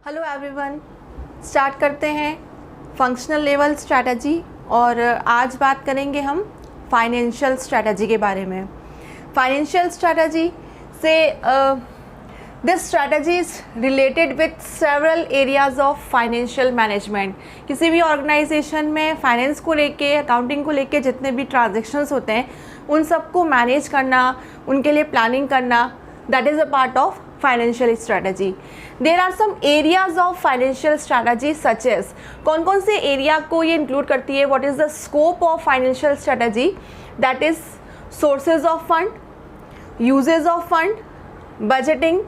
Hello everyone, start करते हैं functional level strategy और आज बात करेंगे हम फाइनेंशियल स्ट्रैटेजी के बारे में। फाइनेंशियल स्ट्रैटेजी से this strategy is related with several areas of financial management. किसी भी ऑर्गेनाइजेशन में फाइनेंस को लेके, अकाउंटिंग को लेके जितने भी ट्रांजेक्शन्स होते हैं उन सबको मैनेज करना, उनके लिए प्लानिंग करना, that is a part of financial strategy. There are some areas of financial strategy such as, कौन कौन से एरिया को ये इंक्लूड करती है, what is the scope of financial strategy, that is sources of fund, uses of fund, budgeting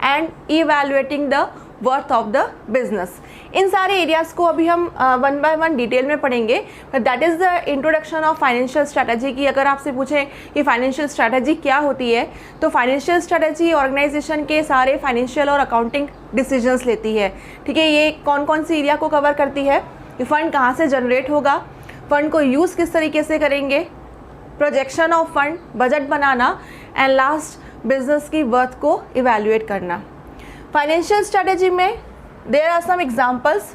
and evaluating the worth of the business. इन सारे areas को अभी हम वन बाय वन डिटेल में पढ़ेंगे, but that is the introduction of financial strategy की। अगर आपसे पूछें कि फाइनेंशियल स्ट्रैटेजी क्या होती है, तो फाइनेंशियल स्ट्रैटेजी ऑर्गेनाइजेशन के सारे फाइनेंशियल और अकाउंटिंग डिसीजंस लेती है। ठीक है, ये कौन कौन सी एरिया को कवर करती है, कि फ़ंड कहाँ से जनरेट होगा, फ़ंड को यूज़ किस तरीके से करेंगे, projection of fund, budget banana and last business की वर्थ को इवैल्यूएट करना। फाइनेंशियल स्ट्रैटेजी में there are some examples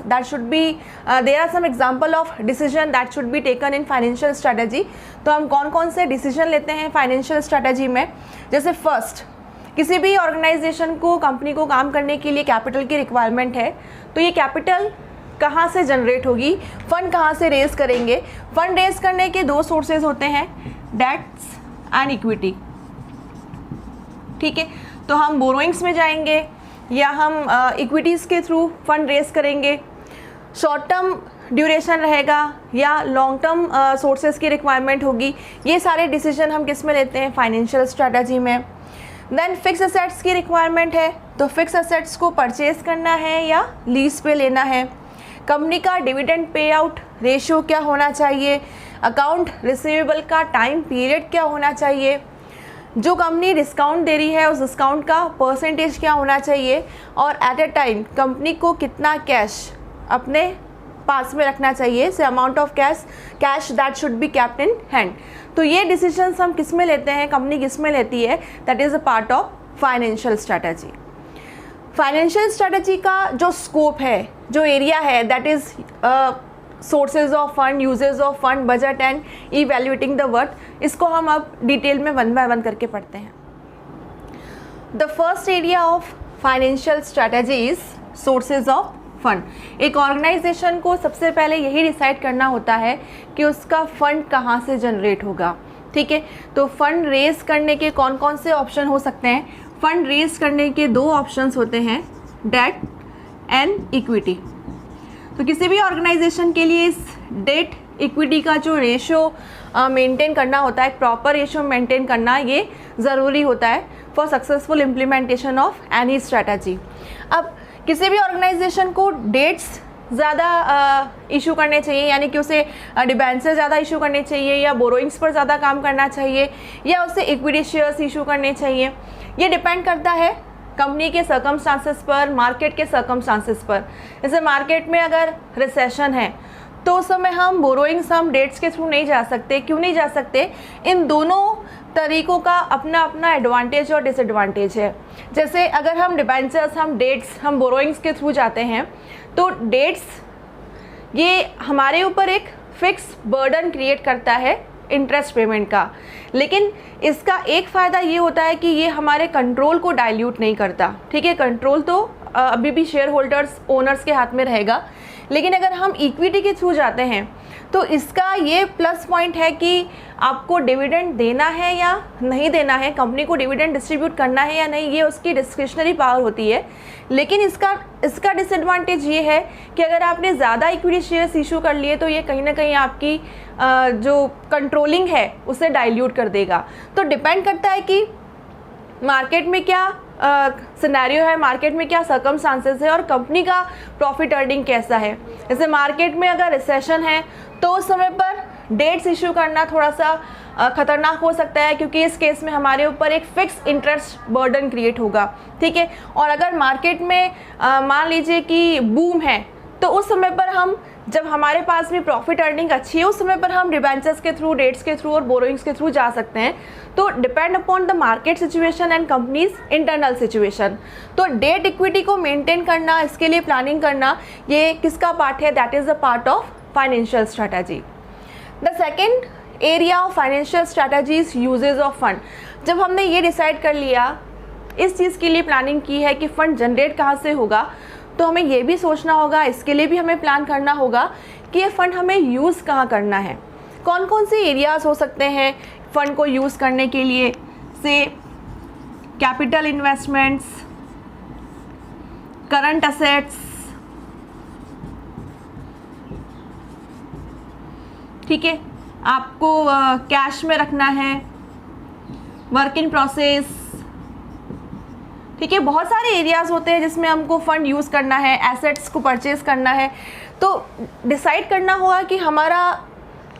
of decision that should be taken in financial strategy। तो हम कौन कौन से डिसीजन लेते हैं फाइनेंशियल स्ट्रैटेजी में। जैसे फर्स्ट, किसी भी ऑर्गेनाइजेशन को, कंपनी को काम करने के लिए कैपिटल की रिक्वायरमेंट है, तो ये कैपिटल कहाँ से जनरेट होगी, फंड कहाँ से रेज करेंगे। फंड रेज करने के दो सोर्सेज होते हैं, डेट्स एंड इक्विटी। ठीक है, तो हम बोरोइंग्स में जाएंगे या हम इक्विटीज़ के थ्रू फंड रेज करेंगे, शॉर्ट टर्म ड्यूरेशन रहेगा या लॉन्ग टर्म सोर्सेज की रिक्वायरमेंट होगी। ये सारे डिसीजन हम किस में लेते हैं, फाइनेंशियल स्ट्रैटेजी में। देन फिक्स असेट्स की रिक्वायरमेंट है, तो फिक्स असेट्स को परचेज करना है या लीज पे लेना है। कंपनी का डिविडेंड पे आउट रेशियो क्या होना चाहिए, अकाउंट रिसीवेबल का टाइम पीरियड क्या होना चाहिए, जो कंपनी डिस्काउंट दे रही है उस डिस्काउंट का परसेंटेज क्या होना चाहिए, और एट ए टाइम कंपनी को कितना कैश अपने पास में रखना चाहिए, से amount of cash that should be kept in hand. तो ये डिसीजंस हम किस में लेते हैं, कंपनी किस में लेती है, that is a part of financial strategy. Financial strategy का जो स्कोप है, जो एरिया है, that is sources of fund, uses of fund, budget and evaluating the worth. इसको हम अब डिटेल में वन बाय वन करके पढ़ते हैं। The first area of financial strategy is sources of fund. एक ऑर्गेनाइजेशन को सबसे पहले यही डिसाइड करना होता है कि उसका फंड कहाँ से जनरेट होगा। ठीक है, तो फंड रेज करने के कौन कौन से ऑप्शन हो सकते हैं। फंड रेज करने के दो ऑप्शंस होते हैं, डेट एंड इक्विटी। तो किसी भी ऑर्गेनाइजेशन के लिए इस डेट इक्विटी का जो रेशियो मेंटेन करना होता है, प्रॉपर रेशियो मेंटेन करना, ये ज़रूरी होता है for successful implementation of any strategy. अब किसी भी ऑर्गेनाइजेशन को डेट्स ज़्यादा इशू करने चाहिए, यानी कि उसे डिबेंचर ज़्यादा इशू करने चाहिए, या बोरोइंग्स पर ज़्यादा काम करना चाहिए, या उसे इक्विटी शेयर्स इशू करने चाहिए। ये डिपेंड करता है कंपनी के सर्कमस्टांसेस पर, मार्केट के सर्कमस्टांसेस पर। जैसे मार्केट में अगर रिसेशन है तो उस समय हम बोरोइंग्स, हम डेट्स के थ्रू नहीं जा सकते। क्यों नहीं जा सकते, इन दोनों तरीक़ों का अपना अपना एडवांटेज और डिसएडवांटेज है। जैसे अगर हम डिबेंचर्स, हम डेट्स, हम बोरोइंग्स के थ्रू जाते हैं, तो डेट्स ये हमारे ऊपर एक फिक्स बर्डन क्रिएट करता है इंटरेस्ट पेमेंट का, लेकिन इसका एक फ़ायदा ये होता है कि ये हमारे कंट्रोल को डाइल्यूट नहीं करता। ठीक है, कंट्रोल तो अभी भी शेयर होल्डर्स, ओनर्स के हाथ में रहेगा। लेकिन अगर हम इक्विटी के थ्रू जाते हैं तो इसका ये प्लस पॉइंट है कि आपको डिविडेंड देना है या नहीं देना है, कंपनी को डिविडेंड डिस्ट्रीब्यूट करना है या नहीं, ये उसकी डिस्क्रिशनरी पावर होती है। लेकिन इसका डिसएडवांटेज ये है कि अगर आपने ज़्यादा इक्विटी शेयर्स इशू कर लिए तो ये कहीं ना कहीं आपकी जो कंट्रोलिंग है उसे डाइल्यूट कर देगा। तो डिपेंड करता है कि मार्केट में क्या सिनेरियो है, मार्केट में क्या सर्कमस्टांसेस है और कंपनी का प्रॉफिट अर्निंग कैसा है। जैसे मार्केट में अगर रिसेशन है तो उस समय पर डेट्स इशू करना थोड़ा सा ख़तरनाक हो सकता है, क्योंकि इस केस में हमारे ऊपर एक फ़िक्स इंटरेस्ट बर्डन क्रिएट होगा। ठीक है, और अगर मार्केट में मान लीजिए कि बूम है तो उस समय पर हम जब हमारे पास में प्रॉफिट अर्निंग अच्छी है उस समय पर हम डिबेंचर्स के थ्रू, डेट्स के थ्रू और बोरोइंग्स के थ्रू जा सकते हैं। तो depend upon the market situation and companies internal situation. तो डेट इक्विटी को मेंटेन करना, इसके लिए प्लानिंग करना, ये किसका पार्ट है? That is the part of financial strategy. The second area of financial strategy is usage of fund. जब हमने ये डिसाइड कर लिया, इस चीज़ के लिए प्लानिंग की है कि फ़ंड जनरेट कहाँ से होगा, तो हमें ये भी सोचना होगा, इसके लिए भी हमें प्लान करना होगा कि ये फ़ंड हमें यूज़ कहाँ करना है। कौन कौन से एरियाज़ हो सकते हैं फ़ंड को यूज़ करने के लिए? से कैपिटल इन्वेस्टमेंट्स, करंट असेट्स, ठीक है, आपको कैश में रखना है, वर्क इन प्रोसेस, ठीक है, बहुत सारे एरियाज़ होते हैं जिसमें हमको फ़ंड यूज़ करना है, एसेट्स को परचेज़ करना है। तो डिसाइड करना होगा कि हमारा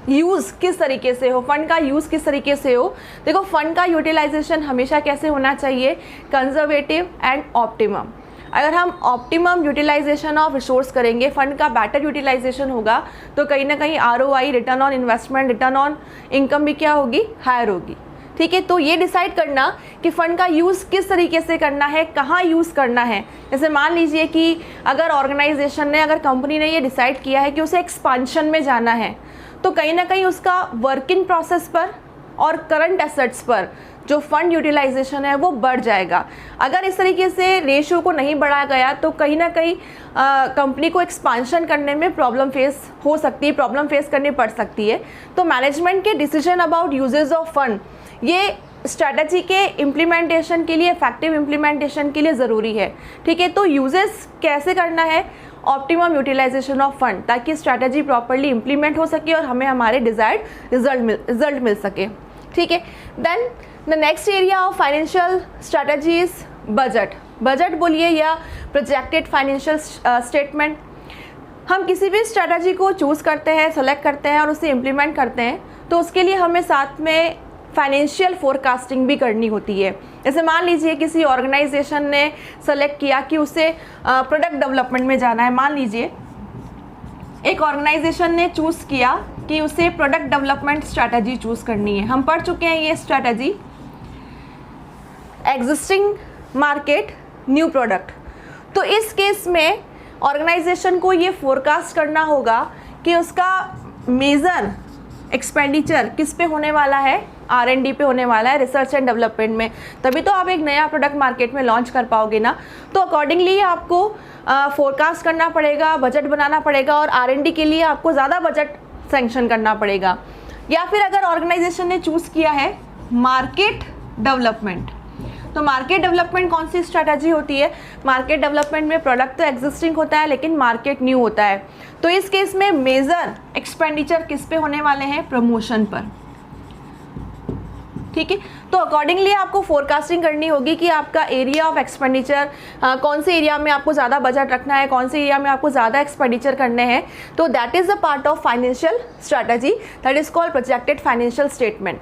यूज़ किस तरीके से हो, फ़ंड का यूज़ किस तरीके से हो। देखो, फ़ंड का यूटिलाइजेशन हमेशा कैसे होना चाहिए? Conservative and optimum. अगर हम ऑप्टिमम यूटिलाइजेशन ऑफ रिसोर्स करेंगे, फ़ंड का बेटर यूटिलाइजेशन होगा, तो कहीं ना कहीं ROI, return on investment, return on income भी क्या होगी? हायर होगी। ठीक है, तो ये डिसाइड करना कि फ़ंड का यूज़ किस तरीके से करना है, कहाँ यूज़ करना है। जैसे मान लीजिए कि अगर ऑर्गेनाइजेशन ने, अगर कंपनी ने ये डिसाइड किया है कि उसे एक्सपांशन में जाना है, तो कहीं ना कहीं उसका वर्क इन प्रोसेस पर और करंट एसेट्स पर जो फंड यूटिलाइजेशन है वो बढ़ जाएगा। अगर इस तरीके से रेशियो को नहीं बढ़ाया गया तो कहीं ना कहीं कंपनी को एक्सपांशन करने में प्रॉब्लम फेस हो सकती है, प्रॉब्लम फेस करनी पड़ सकती है। तो मैनेजमेंट के decision about uses of fund ये स्ट्रैटेजी के इम्प्लीमेंटेशन के लिए, इफेक्टिव इम्प्लीमेंटेशन के लिए ज़रूरी है। ठीक है, तो यूजेस कैसे करना है? ऑप्टिमम यूटिलाइजेशन ऑफ फंड, ताकि स्ट्रैटेजी प्रॉपर्ली इम्प्लीमेंट हो सके और हमें हमारे डिज़ायर्ड रिजल्ट मिल सके। ठीक है, then the next area of financial strategy is budget. Budget बोलिए या प्रोजेक्टेड फाइनेंशियल स्टेटमेंट। हम किसी भी स्ट्रैटेजी को चूज़ करते हैं, सेलेक्ट करते हैं और उसे इम्प्लीमेंट करते हैं, तो उसके लिए हमें साथ में फाइनेंशियल फोरकास्टिंग भी करनी होती है। जैसे मान लीजिए किसी ऑर्गेनाइजेशन ने सेलेक्ट किया कि उसे प्रोडक्ट डेवलपमेंट में जाना है। मान लीजिए एक ऑर्गेनाइजेशन ने चूज़ किया कि उसे प्रोडक्ट डेवलपमेंट स्ट्रैटेजी चूज़ करनी है। हम पढ़ चुके हैं ये strategy, existing market, new product. तो इस केस में ऑर्गेनाइजेशन को ये फोरकास्ट करना होगा कि उसका मेजर एक्सपेंडिचर किस पे होने वाला है? R&D पे होने वाला है, रिसर्च एंड डेवलपमेंट में। तभी तो आप एक नया प्रोडक्ट मार्केट में लॉन्च कर पाओगे ना। तो अकॉर्डिंगली आपको फोरकास्ट करना पड़ेगा, बजट बनाना पड़ेगा और R&D के लिए आपको ज़्यादा बजट सेंक्शन करना पड़ेगा। या फिर अगर ऑर्गेनाइजेशन ने चूज़ किया है मार्केट डेवलपमेंट, तो मार्केट डेवलपमेंट कौन सी स्ट्रैटेजी होती है? मार्केट डेवलपमेंट में प्रोडक्ट तो एग्जिस्टिंग होता है लेकिन मार्केट न्यू होता है। तो इस केस में मेजर एक्सपेंडिचर किस पे होने वाले हैं? प्रमोशन पर। ठीक है, तो अकॉर्डिंगली आपको फोरकास्टिंग करनी होगी कि आपका एरिया ऑफ एक्सपेंडिचर कौन से एरिया में आपको ज़्यादा बजट रखना है, कौन से एरिया में आपको ज़्यादा एक्सपेंडिचर करने हैं। तो that is the part of financial strategy, that is called projected financial statement.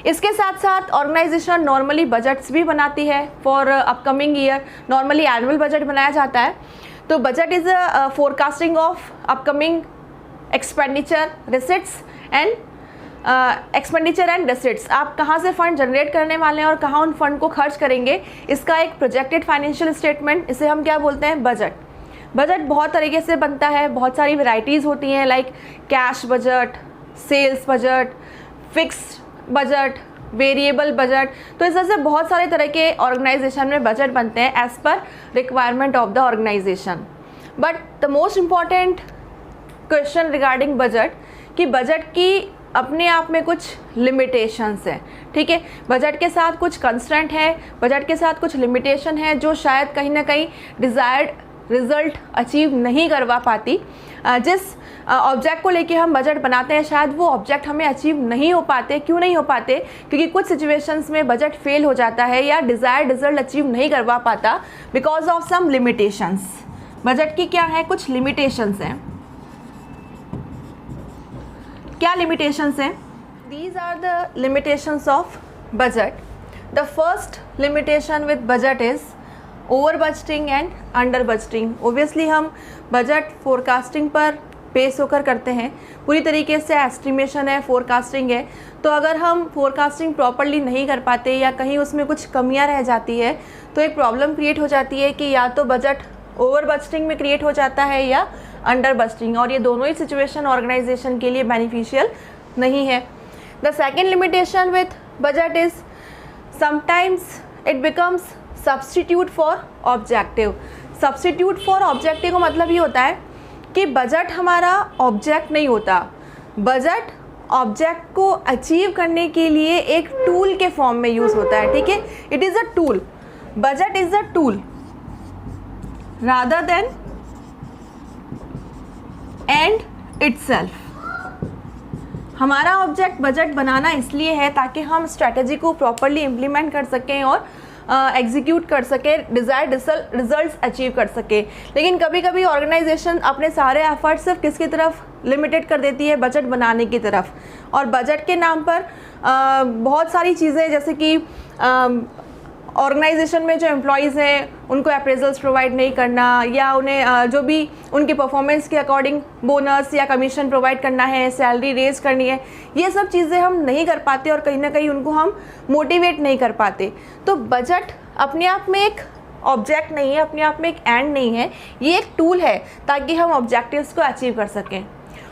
इसके साथ साथ ऑर्गेनाइजेशन नॉर्मली बजट्स भी बनाती है for upcoming year. Normally annual budget बनाया जाता है। तो budget is a forecasting of upcoming expenditure, receipts and expenditure and receipts. आप कहाँ से फ़ंड जनरेट करने वाले हैं और कहाँ उन फंड को खर्च करेंगे, इसका एक प्रोजेक्टेड फाइनेंशियल स्टेटमेंट, इसे हम क्या बोलते हैं? बजट। बजट बहुत तरीके से बनता है, बहुत सारी वैरायटीज़ होती हैं, like cash budget, sales budget, fixed budget, variable budget. तो इस तरह से बहुत सारे तरह के ऑर्गेनाइजेशन में बजट बनते हैं as per requirement of the organisation. But the most important question regarding budget कि बजट की अपने आप में कुछ लिमिटेशंस हैं। ठीक है, बजट के साथ कुछ कंस्ट्रेंट है, बजट के साथ कुछ लिमिटेशन है जो शायद कहीं ना कहीं डिज़ायर्ड रिजल्ट अचीव नहीं करवा पाती। जिस ऑब्जेक्ट को लेके हम बजट बनाते हैं शायद वो ऑब्जेक्ट हमें अचीव नहीं हो पाते। क्यों नहीं हो पाते? क्योंकि कुछ सिचुएशंस में बजट फेल हो जाता है या डिज़ायर्ड रिजल्ट अचीव नहीं करवा पाता because of some limitations. Budget की क्या है? कुछ लिमिटेशंस हैं। क्या लिमिटेशंस हैं? These are the limitations of budget. The first limitation with budget is over budgeting and under budgeting. Obviously हम बजट फोरकास्टिंग पर बेस होकर करते हैं, पूरी तरीके से एस्टिमेशन है, फोरकास्टिंग है। तो अगर हम फोरकास्टिंग प्रॉपरली नहीं कर पाते या कहीं उसमें कुछ कमियां रह जाती है तो एक प्रॉब्लम क्रिएट हो जाती है कि या तो बजट ओवर बजटिंग में क्रिएट हो जाता है या अंडर बजटिंग, और ये दोनों ही सिचुएशन ऑर्गेनाइजेशन के लिए बेनिफिशियल नहीं है। The second limitation with budget is sometimes it becomes substitute for objective. Substitute for objective का मतलब ये होता है कि बजट हमारा ऑब्जेक्ट नहीं होता, बजट ऑब्जेक्ट को अचीव करने के लिए एक टूल के फॉर्म में यूज़ होता है, ठीक है। It is a tool, budget is a tool rather than and itself. हमारा ऑब्जेक्ट बजट बनाना इसलिए है ताकि हम स्ट्रैटेजी को प्रॉपरली इम्प्लीमेंट कर सकें और एग्जीक्यूट कर सके, डिज़ायर्ड रिजल्ट्स अचीव कर सके। लेकिन कभी कभी ऑर्गेनाइजेशन अपने सारे एफर्ट सिर्फ किसकी तरफ लिमिटेड कर देती है, बजट बनाने की तरफ। और बजट के नाम पर बहुत सारी चीज़ें, जैसे कि ऑर्गेनाइजेशन में जो एम्प्लॉयज़ हैं उनको अप्रेजल्स प्रोवाइड नहीं करना, या उन्हें जो भी उनके परफॉर्मेंस के अकॉर्डिंग बोनस या कमीशन प्रोवाइड करना है, सैलरी रेज करनी है, ये सब चीज़ें हम नहीं कर पाते और कहीं ना कहीं उनको हम मोटिवेट नहीं कर पाते। तो बजट अपने आप में एक ऑब्जेक्ट नहीं है, अपने आप में एक एंड नहीं है, ये एक टूल है ताकि हम ऑब्जेक्टिव्स को अचीव कर सकें।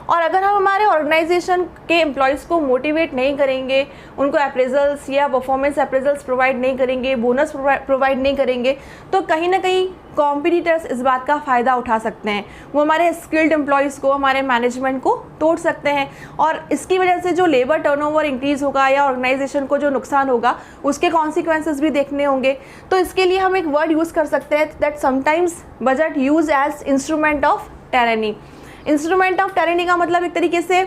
और अगर हम हमारे ऑर्गेनाइजेशन के एम्प्लॉयज़ को मोटिवेट नहीं करेंगे, उनको अप्रेजल्स या परफॉर्मेंस अप्रेजल्स प्रोवाइड नहीं करेंगे, बोनस प्रोवाइड नहीं करेंगे, तो कहीं ना कहीं कॉम्पिटिटर्स इस बात का फ़ायदा उठा सकते हैं। वो हमारे स्किल्ड एम्प्लॉयज़ को, हमारे मैनेजमेंट को तोड़ सकते हैं, और इसकी वजह से जो लेबर टर्नओवर इंक्रीज़ होगा या ऑर्गेनाइजेशन को जो नुकसान होगा उसके कॉन्सिक्वेंसेस भी देखने होंगे। तो इसके लिए हम एक वर्ड यूज़ कर सकते हैं, that sometimes budget use as instrument of tyranny. Instrument of tyranny का मतलब एक तरीके से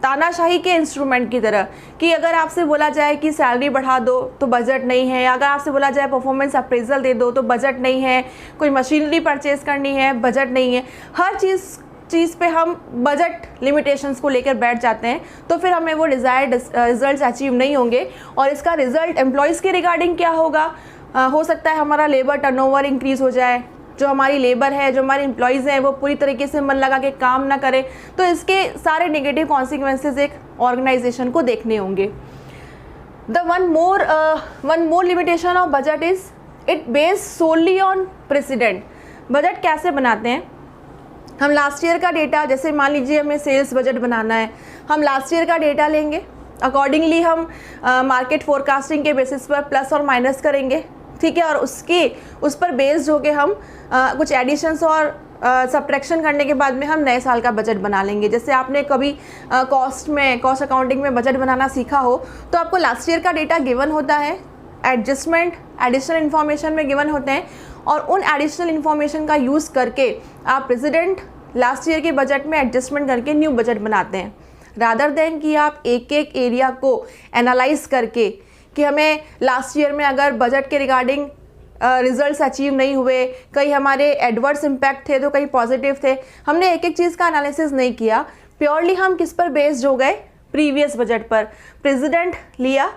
तानाशाही के इंस्ट्रूमेंट की तरह, कि अगर आपसे बोला जाए कि सैलरी बढ़ा दो तो बजट नहीं है, अगर आपसे बोला जाए परफॉर्मेंस अप्रेजल दे दो तो बजट नहीं है, कोई मशीनरी परचेज करनी है बजट नहीं है, हर चीज़ पे हम बजट लिमिटेशंस को लेकर बैठ जाते हैं, तो फिर हमें वो डिज़ायर्ड रिजल्ट्स अचीव नहीं होंगे। और इसका रिजल्ट एम्प्लॉयज़ के रिगार्डिंग क्या होगा, हो सकता है हमारा लेबर टर्नओवर इंक्रीज़ हो जाए, जो हमारी लेबर है, जो हमारे एम्प्लॉयज़ हैं वो पूरी तरीके से मन लगा के काम ना करें, तो इसके सारे नेगेटिव कॉन्सिक्वेंसेस एक ऑर्गेनाइजेशन को देखने होंगे। The one more limitation of budget is it based solely on president. Budget कैसे बनाते हैं, हम लास्ट ईयर का डेटा, जैसे मान लीजिए हमें सेल्स बजट बनाना है, हम लास्ट ईयर का डेटा लेंगे, अकॉर्डिंगली हम मार्केट फोरकास्टिंग के बेसिस पर प्लस और माइनस करेंगे, ठीक है, और उस पर बेस्ड होके हम कुछ एडिशंस और सब्ट्रैक्शन करने के बाद में हम नए साल का बजट बना लेंगे। जैसे आपने कभी कॉस्ट अकाउंटिंग में बजट बनाना सीखा हो तो आपको लास्ट ईयर का डेटा गिवन होता है, एडजस्टमेंट एडिशनल इन्फॉर्मेशन में गिवन होते हैं, और उन एडिशनल इन्फॉर्मेशन का यूज़ करके आप प्रेसिडेंट लास्ट ईयर के बजट में एडजस्टमेंट करके न्यू बजट बनाते हैं, रादर देन कि आप एक एक एरिया को एनालाइज करके कि हमें लास्ट ईयर में अगर बजट के रिगार्डिंग रिजल्ट्स अचीव नहीं हुए, कई हमारे एडवर्स इम्पैक्ट थे तो कई पॉजिटिव थे, हमने एक एक चीज़ का एनालिसिस नहीं किया, प्योरली हम किस पर बेस्ड हो गए, प्रीवियस बजट पर, प्रेसिडेंट लिया,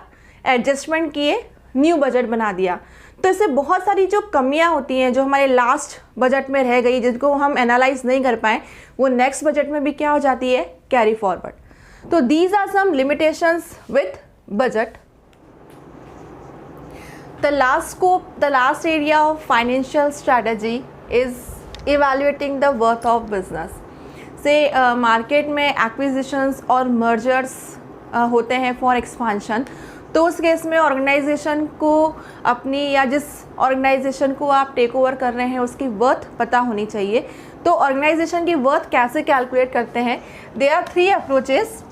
एडजस्टमेंट किए, न्यू बजट बना दिया। तो इससे बहुत सारी जो कमियां होती हैं जो हमारे लास्ट बजट में रह गई, जिनको हम एनालाइज नहीं कर पाए, वो नेक्स्ट बजट में भी क्या हो जाती है, कैरी फॉरवर्ड। तो these are some limitations with budget. The last area of financial strategy is evaluating the worth of business. से मार्केट में एक्विजिशंस और मर्जर्स होते हैं फॉर एक्सपांशन, तो उस केस में ऑर्गेनाइजेशन को अपनी, या जिस ऑर्गेनाइजेशन को आप टेक ओवर कर रहे हैं उसकी वर्थ पता होनी चाहिए। तो ऑर्गेनाइजेशन की वर्थ कैसे कैलकुलेट करते हैं, there are 3 approaches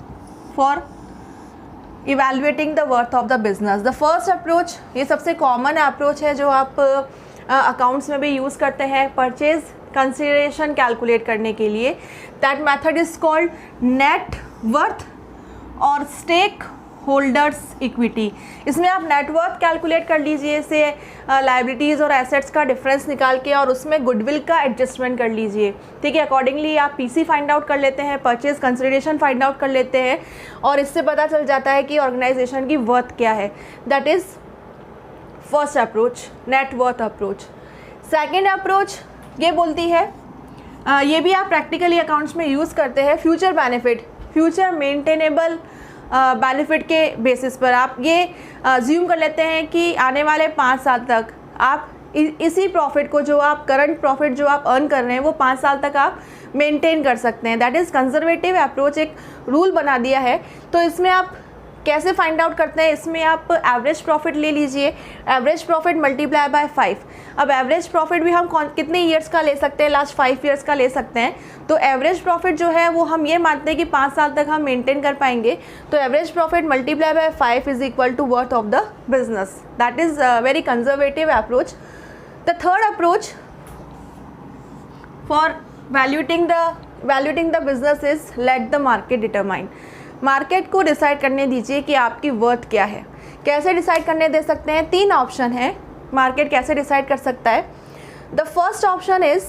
for evaluating the worth of the business. The first approach, ये सबसे कॉमन अप्रोच है जो आप अकाउंट्स में भी यूज़ करते हैं परचेज कंसिडरेशन कैलकुलेट करने के लिए। That method is called net worth और स्टेक होल्डर्स इक्विटी। इसमें आप नेटवर्थ कैलकुलेट कर लीजिए, से लायबिलिटीज़ और एसेट्स का डिफरेंस निकाल के, और उसमें गुडविल का एडजस्टमेंट कर लीजिए, ठीक है। अकॉर्डिंगली आप पीसी फाइंड आउट कर लेते हैं, परचेज कंसिडरेशन फाइंड आउट कर लेते हैं, और इससे पता चल जाता है कि ऑर्गेनाइजेशन की वर्थ क्या है। That is first approach, net worth approach. Second approach ये बोलती है ये भी आप प्रैक्टिकली अकाउंट्स में यूज़ करते हैं। Future benefit, future maintainable benefit के बेसिस पर आप ये ज्यूम कर लेते हैं कि आने वाले 5 साल तक आप इसी प्रॉफिट को, जो आप करंट प्रॉफिट जो आप अर्न कर रहे हैं, वो 5 साल तक आप मेंटेन कर सकते हैं। दैट इज़ कंजर्वेटिव अप्रोच, एक रूल बना दिया है। तो इसमें आप कैसे फाइंड आउट करते हैं, इसमें आप एवरेज प्रॉफिट ले लीजिए, एवरेज प्रॉफिट मल्टीप्लाई बाय 5। अब एवरेज प्रॉफिट भी हम कितने ईयर्स का ले सकते हैं, लास्ट 5 ईयर्स का ले सकते हैं। तो एवरेज प्रॉफिट जो है वो हम ये मानते हैं कि 5 साल तक हम मेंटेन कर पाएंगे। तो average profit multiply by 5 is equal to worth of the business. That is very conservative approach. The third approach for valuating the business is let the market determine. Market को डिसाइड करने दीजिए कि आपकी worth क्या है। कैसे decide करने दे सकते हैं? 3 ऑप्शन है मार्केट कैसे डिसाइड कर सकता है। द फर्स्ट ऑप्शन इज,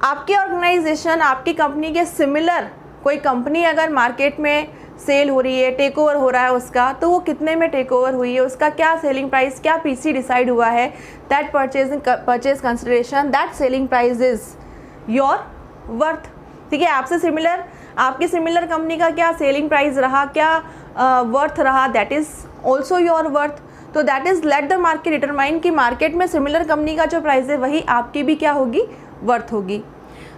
आपकी ऑर्गेनाइजेशन, आपकी कंपनी के सिमिलर कोई कंपनी अगर मार्केट में सेल हो रही है, टेक ओवर हो रहा है उसका, तो वो कितने में टेक ओवर हुई है, उसका क्या सेलिंग प्राइस, क्या पीसी डिसाइड हुआ है, that purchase consideration, that selling price is your worth. ठीक है, आपसे सिमिलर, आपकी सिमिलर कंपनी का क्या सेलिंग प्राइस रहा, क्या वर्थ रहा, that is also your worth. तो that is let the market determine कि मार्केट में सिमिलर कंपनी का जो प्राइस है वही आपकी भी क्या होगी, वर्थ होगी।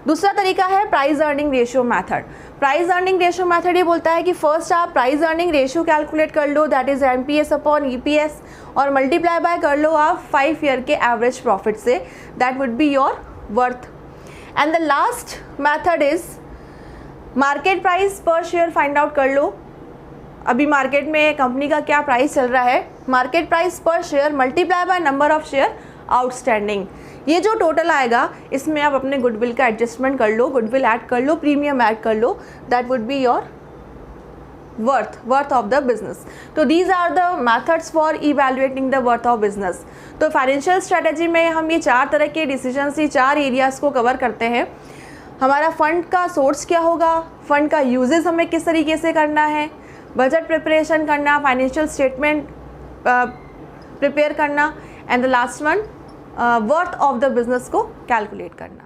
दूसरा तरीका है price earning ratio method. Price earning ratio method ये बोलता है कि फर्स्ट आप प्राइस अर्निंग रेशियो कैलकुलेट कर लो, that is MPS upon EPS, और मल्टीप्लाई बाय कर लो आप 5 ईयर के एवरेज प्रॉफिट से, that would be your worth. And the last method is market price per share find out कर लो। अभी मार्केट में कंपनी का क्या प्राइस चल रहा है, market price per share multiply by number of share outstanding. ये जो टोटल आएगा इसमें आप अपने गुडविल का एडजस्टमेंट कर लो, गुडविल ऐड कर लो, प्रीमियम ऐड कर लो, that would be your worth of the business. तो these are the methods for evaluating the worth of business. तो फाइनेंशियल स्ट्रेटेजी में हम ये 4 तरह के डिसीजंस, ये 4 एरियाज़ को कवर करते हैं। हमारा फ़ंड का सोर्स क्या होगा, फ़ंड का यूजेस हमें किस तरीके से करना है, बजट प्रिपरेशन करना, फाइनेंशियल स्टेटमेंट प्रिपेयर करना, and the last one worth of the business को कैलकुलेट करना।